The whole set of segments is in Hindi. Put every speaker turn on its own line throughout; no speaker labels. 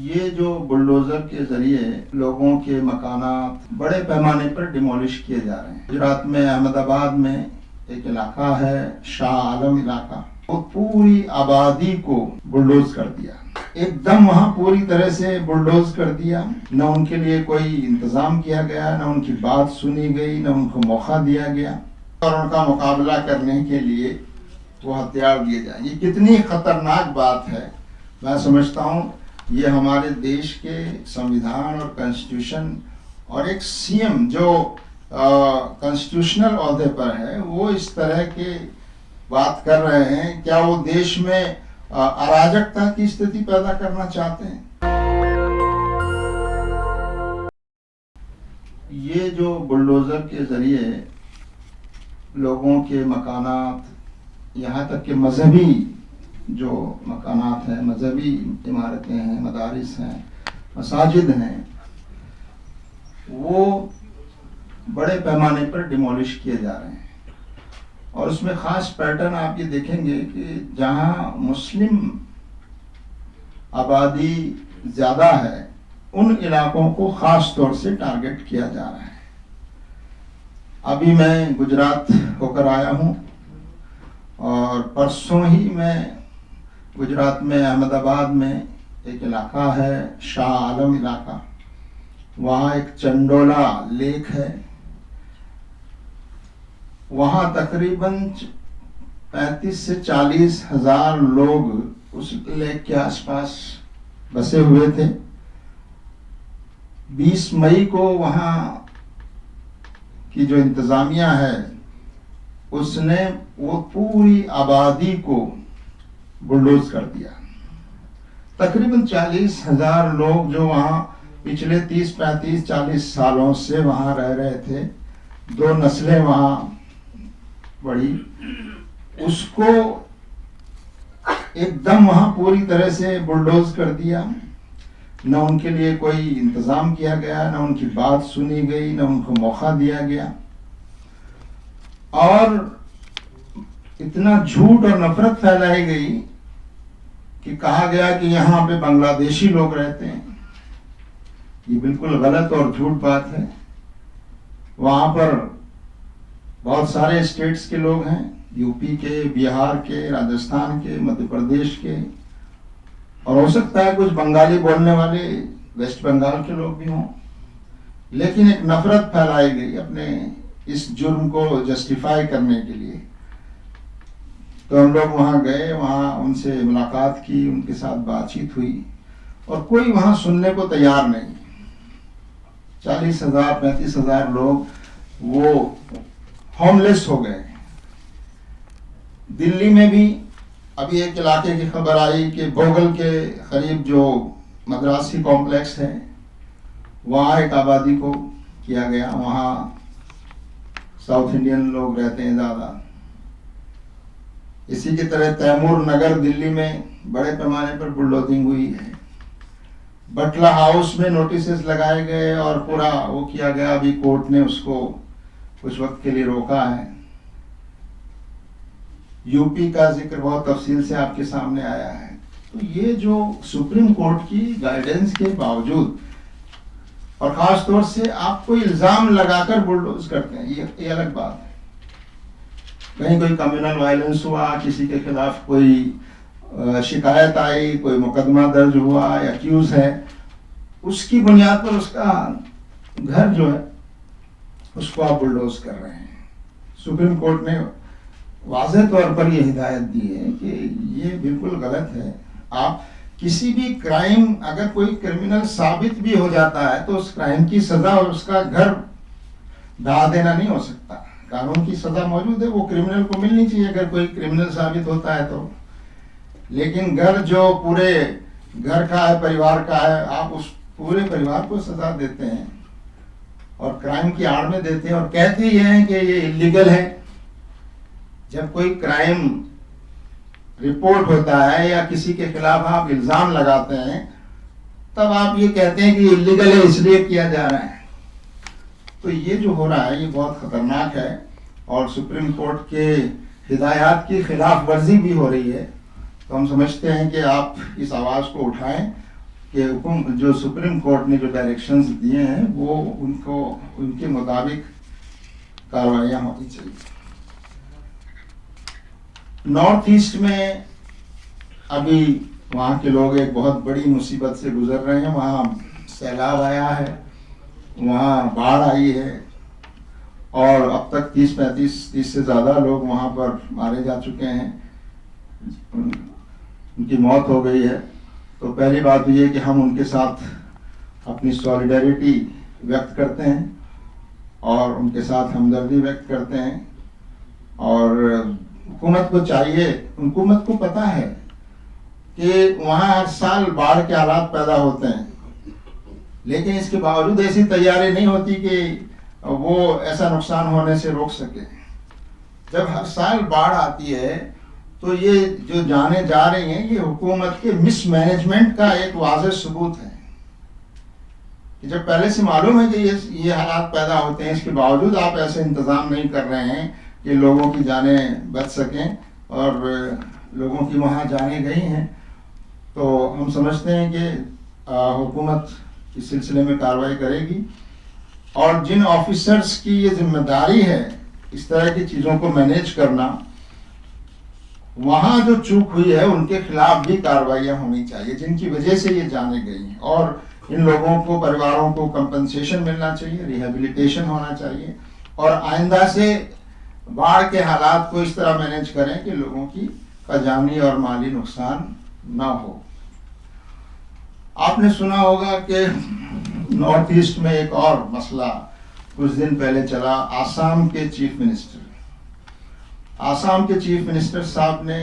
ये जो बुलडोजर के जरिए लोगों के मकानात बड़े पैमाने पर डिमोलिश किए जा रहे हैं। गुजरात में अहमदाबाद में एक इलाका है शाह आलम इलाका, वो पूरी आबादी को बुलडोज कर दिया, एकदम वहां पूरी तरह से बुलडोज कर दिया। न उनके लिए कोई इंतजाम किया गया, न उनकी बात सुनी गई, न उनको मौका दिया गया और उनका मुकाबला करने के लिए वो हथियार दिए जाए। ये कितनी खतरनाक बात है। मैं समझता हूँ ये हमारे देश के संविधान और कॉन्स्टिट्यूशन और एक सीएम जो कॉन्स्टिट्यूशनल ओहदे पर है वो इस तरह के बात कर रहे हैं। क्या वो देश में अराजकता की स्थिति पैदा करना चाहते हैं? ये जो बुलडोजर के जरिए लोगों के मकानात, यहाँ तक कि मजहबी जो मकानात हैं, मजहबी इमारतें हैं, मदारिस हैं, मसाजिद हैं, वो बड़े पैमाने पर डिमोलिश किए जा रहे हैं। और उसमें ख़ास पैटर्न आप ये देखेंगे कि जहाँ मुस्लिम आबादी ज़्यादा है उन इलाकों को ख़ास तौर से टारगेट किया जा रहा है। अभी मैं गुजरात होकर आया हूँ और परसों ही मैं गुजरात में अहमदाबाद में एक इलाका है शाह आलम इलाका, वहाँ एक चंडोला लेक है। वहाँ तकरीबन 35 से 40 हजार लोग उस लेक के आसपास बसे हुए थे। 20 मई को वहाँ की जो इंतजामिया है उसने वो पूरी आबादी को बुलडोज कर दिया। तकरीबन 40 हजार लोग जो वहाँ पिछले 30, 35, 40 सालों से वहाँ रह रहे थे, 2 नस्लें वहाँ बढ़ी, उसको एकदम वहाँ पूरी तरह से बुलडोज कर दिया। न उनके लिए कोई इंतजाम किया गया, न उनकी बात सुनी गई, न उनको मौका दिया गया। और इतना झूठ और नफरत फैलाई गई कि कहा गया कि यहाँ पे बांग्लादेशी लोग रहते हैं। ये बिल्कुल गलत और झूठ बात है। वहाँ पर बहुत सारे स्टेट्स के लोग हैं, यूपी के, बिहार के, राजस्थान के, मध्य प्रदेश के, और हो सकता है कुछ बंगाली बोलने वाले वेस्ट बंगाल के लोग भी हों। लेकिन एक नफरत फैलाई गई अपने इस जुर्म को जस्टिफाई करने के लिए। तो हम लोग वहाँ गए, वहाँ उनसे मुलाकात की, उनके साथ बातचीत हुई और कोई वहाँ सुनने को तैयार नहीं। 40,000, 35,000 लोग वो होमलेस हो गए। दिल्ली में भी अभी एक इलाके की खबर आई कि बोगल के करीब जो मद्रासी कॉम्प्लेक्स है वहाँ एक आबादी को किया गया। वहाँ साउथ इंडियन लोग रहते हैं ज़्यादा। इसी की तरह तैमूर नगर दिल्ली में बड़े पैमाने पर बुलडोजिंग हुई है। बटला हाउस में नोटिसेस लगाए गए और पूरा वो किया गया। अभी कोर्ट ने उसको कुछ वक्त के लिए रोका है। यूपी का जिक्र बहुत तफसील से आपके सामने आया है। तो ये जो सुप्रीम कोर्ट की गाइडेंस के बावजूद और खास तौर से आपको इल्जाम लगाकर बुलडोज करते हैं, ये अलग बात है। कहीं कोई कम्युनल वायलेंस हुआ, किसी के खिलाफ कोई शिकायत आई, कोई मुकदमा दर्ज हुआ या एक्यूज है, उसकी बुनियाद पर उसका घर जो है उसको आप बुलडोज कर रहे हैं। सुप्रीम कोर्ट ने वाज़ेह तौर पर यह हिदायत दी है कि ये बिल्कुल गलत है। आप किसी भी क्राइम, अगर कोई क्रिमिनल साबित भी हो जाता है तो उस क्राइम की सजा और उसका घर ढा देना नहीं हो सकता। कानून की सजा मौजूद है, वो क्रिमिनल को मिलनी चाहिए अगर कोई क्रिमिनल साबित होता है तो। लेकिन घर जो पूरे घर का है, परिवार का है, आप उस पूरे परिवार को सजा देते हैं और क्राइम की आड़ में देते हैं और कहते ये हैं कि ये इलीगल है। जब कोई क्राइम रिपोर्ट होता है या किसी के खिलाफ आप इल्जाम लगाते हैं तब आप ये कहते हैं कि इलीगल है इसलिए किया जा रहा है। तो ये जो हो रहा है ये बहुत खतरनाक है और सुप्रीम कोर्ट के हिदायत की खिलाफ वर्जी भी हो रही है। तो हम समझते हैं कि आप इस आवाज़ को उठाएं कि हुक्म जो सुप्रीम कोर्ट ने जो डायरेक्शंस दिए हैं वो उनको उनके मुताबिक कार्रवाइयाँ होनी चाहिए। नॉर्थ ईस्ट में अभी वहाँ के लोग एक बहुत बड़ी मुसीबत से गुजर रहे हैं। वहाँ सैलाब आया है, वहाँ बाढ़ आई है और अब तक 30 से ज़्यादा लोग वहाँ पर मारे जा चुके हैं, उनकी मौत हो गई है। तो पहली बात तो ये कि हम उनके साथ अपनी सॉलिडरिटी व्यक्त करते हैं और उनके साथ हमदर्दी व्यक्त करते हैं। और हुकूमत को चाहिए, हुकूमत को पता है कि वहाँ हर साल बाढ़ के हालात पैदा होते हैं, लेकिन इसके बावजूद ऐसी तैयारी नहीं होती कि वो ऐसा नुकसान होने से रोक सके। जब हर साल बाढ़ आती है तो ये जो जाने जा रही हैं, ये हुकूमत के मिसमैनेजमेंट का एक वाज़ेह सबूत है कि जब पहले से मालूम है कि ये हालात पैदा होते हैं, इसके बावजूद आप ऐसे इंतज़ाम नहीं कर रहे हैं कि लोगों की जानें बच सकें और लोगों की वहाँ जानें गई हैं। तो हम समझते हैं कि हुकूमत इस सिलसिले में कार्रवाई करेगी और जिन ऑफिसर्स की ये जिम्मेदारी है इस तरह की चीज़ों को मैनेज करना, वहाँ जो चूक हुई है उनके खिलाफ भी कार्रवाइयाँ होनी चाहिए जिनकी वजह से ये जाने गई हैं। और इन लोगों को, परिवारों को कंपनसेशन मिलना चाहिए, रिहेबिलिटेशन होना चाहिए और आइंदा से बाढ़ के हालात को इस तरह मैनेज करें कि लोगों का जानी और माली नुकसान ना हो। आपने सुना होगा कि नॉर्थ ईस्ट में एक और मसला कुछ दिन पहले चला। आसाम के चीफ मिनिस्टर साहब ने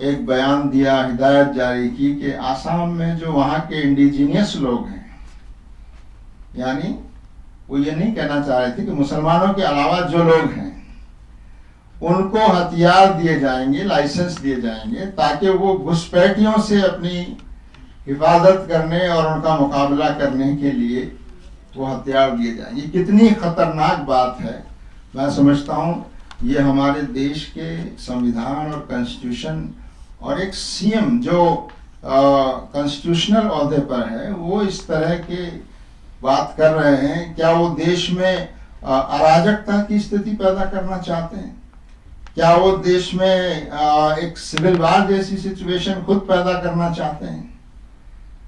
एक बयान दिया, हिदायत जारी की कि आसाम में जो वहाँ के इंडिजीनियस लोग हैं, यानी वो ये नहीं कहना चाह रहे थे कि मुसलमानों के अलावा जो लोग हैं उनको हथियार दिए जाएंगे, लाइसेंस दिए जाएंगे ताकि वो घुसपैठियों से अपनी हिफाजत करने और उनका मुकाबला करने के लिए वो हथियार दिए जाएंगे। कितनी खतरनाक बात है। मैं समझता हूँ ये हमारे देश के संविधान और कॉन्स्टिट्यूशन और एक सीएम जो कॉन्स्टिट्यूशनल ओहदे पर है वो इस तरह के बात कर रहे हैं। क्या वो देश में अराजकता की स्थिति पैदा करना चाहते हैं? क्या वो देश में एक सिविल वार जैसी सिचुएशन खुद पैदा करना चाहते हैं?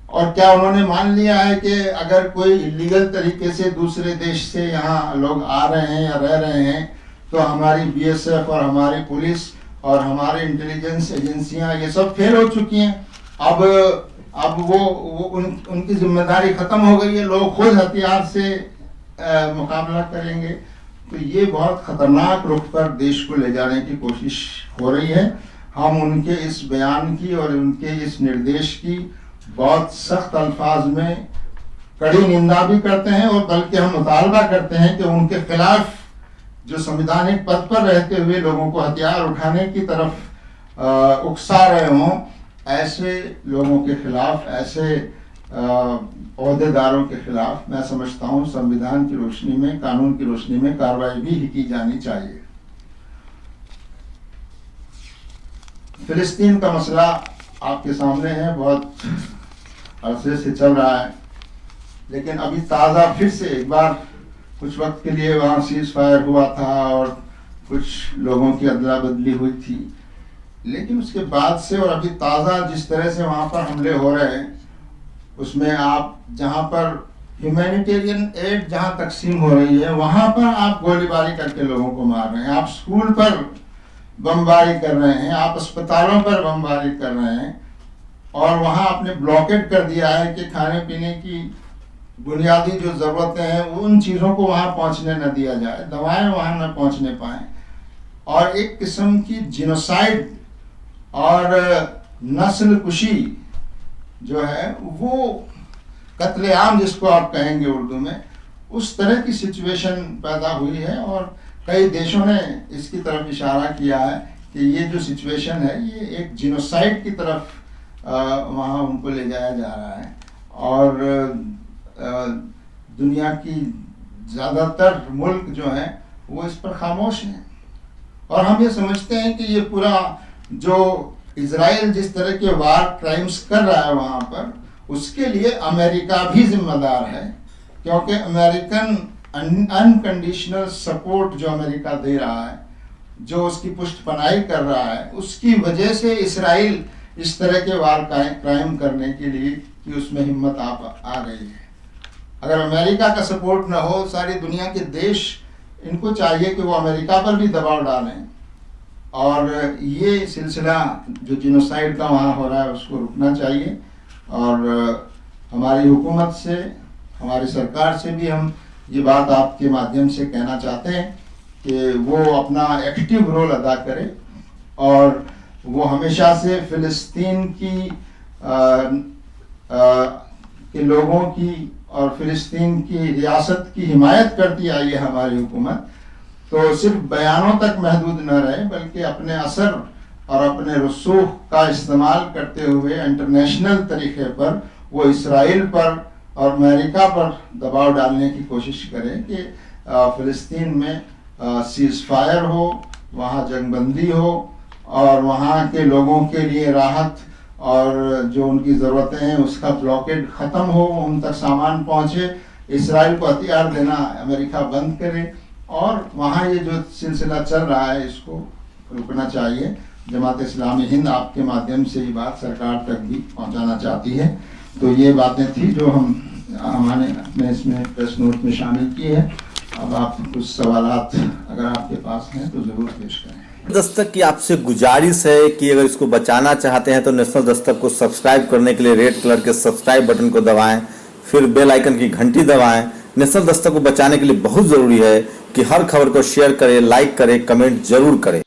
और क्या उन्होंने मान लिया है कि अगर कोई इलीगल तरीके से दूसरे देश से यहाँ लोग आ रहे हैं या रह रहे हैं तो हमारी बीएसएफ और हमारी पुलिस और हमारी इंटेलिजेंस एजेंसियां ये सब फेल हो चुकी हैं, अब वो उनकी जिम्मेदारी खत्म हो गई है, लोग खुद हथियार से मुकाबला करेंगे। तो ये बहुत खतरनाक रुख पर देश को ले जाने की कोशिश हो रही है। हम उनके इस बयान की और उनके इस निर्देश की बहुत सख्त अल्फाज में कड़ी निंदा भी करते हैं और बल्कि हम मुतालबा करते हैं कि उनके खिलाफ जो संवैधानिक पद पर रहते हुए लोगों को हथियार उठाने की तरफ उकसा रहे हों, ऐसे लोगों के खिलाफ, ऐसे ओहदेदारों के खिलाफ मैं समझता हूँ संविधान की रोशनी में, कानून की रोशनी में कार्रवाई भी की जानी चाहिए। फिलिस्तीन का मसला आपके सामने है, बहुत अरसे से चल रहा है, लेकिन अभी ताज़ा फिर से एक बार कुछ वक्त के लिए वहाँ सीज फायर हुआ था और कुछ लोगों की अदला बदली हुई थी, लेकिन उसके बाद से और अभी ताज़ा जिस तरह से वहाँ पर हमले हो रहे हैं उसमें आप जहाँ पर ह्यूमैनिटेरियन एड जहाँ तकसीम हो रही है वहाँ पर आप गोलीबारी करके लोगों को मार रहे हैं, आप स्कूल पर बमबारी कर रहे हैं, आप अस्पतालों पर बमबारी कर रहे हैं और वहाँ आपने ब्लॉकेट कर दिया है कि खाने पीने की बुनियादी जो ज़रूरतें हैं उन चीज़ों को वहाँ पहुँचने न दिया जाए, दवाएं वहाँ न पहुँचने पाएँ और एक किस्म की जिनोसाइड और नस्ल कुशी जो है वो कत्लेआम जिसको आप कहेंगे उर्दू में, उस तरह की सिचुएशन पैदा हुई है और कई देशों ने इसकी तरफ इशारा किया है कि ये जो सिचुएशन है ये एक जिनोसाइड की तरफ वहाँ उनको ले जाया जा रहा है और दुनिया की ज़्यादातर मुल्क जो हैं वो इस पर खामोश हैं और हम ये समझते हैं कि ये पूरा जो इज़राइल जिस तरह के वार क्राइम्स कर रहा है वहाँ पर उसके लिए अमेरिका भी जिम्मेदार है, क्योंकि अमेरिकन अनकंडीशनल सपोर्ट जो अमेरिका दे रहा है, जो उसकी पुष्टपनाही कर रहा है, उसकी वजह से इसराइल इस तरह के वार क्राइम करने के लिए कि उसमें हिम्मत आ गई है। अगर अमेरिका का सपोर्ट न हो, सारी दुनिया के देश इनको चाहिए कि वो अमेरिका पर भी दबाव डालें और ये सिलसिला जो जिनोसाइड का वहाँ हो रहा है उसको रुकना चाहिए। और हमारी हुकूमत से, हमारी सरकार से भी हम ये बात आपके माध्यम से कहना चाहते हैं कि वो अपना एक्टिव रोल अदा करे और वो हमेशा से फ़िलिस्तीन की के लोगों की और फ़िलिस्तीन की रियासत की हिमायत करती आई है हमारी हुकूमत। तो सिर्फ बयानों तक महदूद न रहे, बल्कि अपने असर और अपने रसूख का इस्तेमाल करते हुए इंटरनेशनल तरीके पर वो इसराइल पर और अमेरिका पर दबाव डालने की कोशिश करें कि फ़िलिस्तीन में सीज़ फायर हो, वहाँ जंगबंदी हो और वहाँ के लोगों के लिए राहत और जो उनकी ज़रूरतें हैं उसका ब्लॉकेड ख़त्म हो, उन तक सामान पहुँचे, इसराइल को हथियार देना अमेरिका बंद करे और वहाँ ये जो सिलसिला चल रहा है इसको रुकना चाहिए। जमात इस्लामी हिंद आपके माध्यम से ये बात सरकार तक भी पहुँचाना चाहती है। तो ये बातें थी जो हमने अपने इसमें प्रेस नोट में शामिल की है। अब आप कुछ सवालात अगर आपके पास हैं तो ज़रूर पेश करें।
दस्तक की आपसे गुजारिश है कि अगर इसको बचाना चाहते हैं तो नेशनल दस्तक को सब्सक्राइब करने के लिए रेड कलर के सब्सक्राइब बटन को दबाएं, फिर बेल आइकन की घंटी दबाएं। नेशनल दस्तक को बचाने के लिए बहुत ज़रूरी है कि हर खबर को शेयर करें, लाइक करें, कमेंट जरूर करें।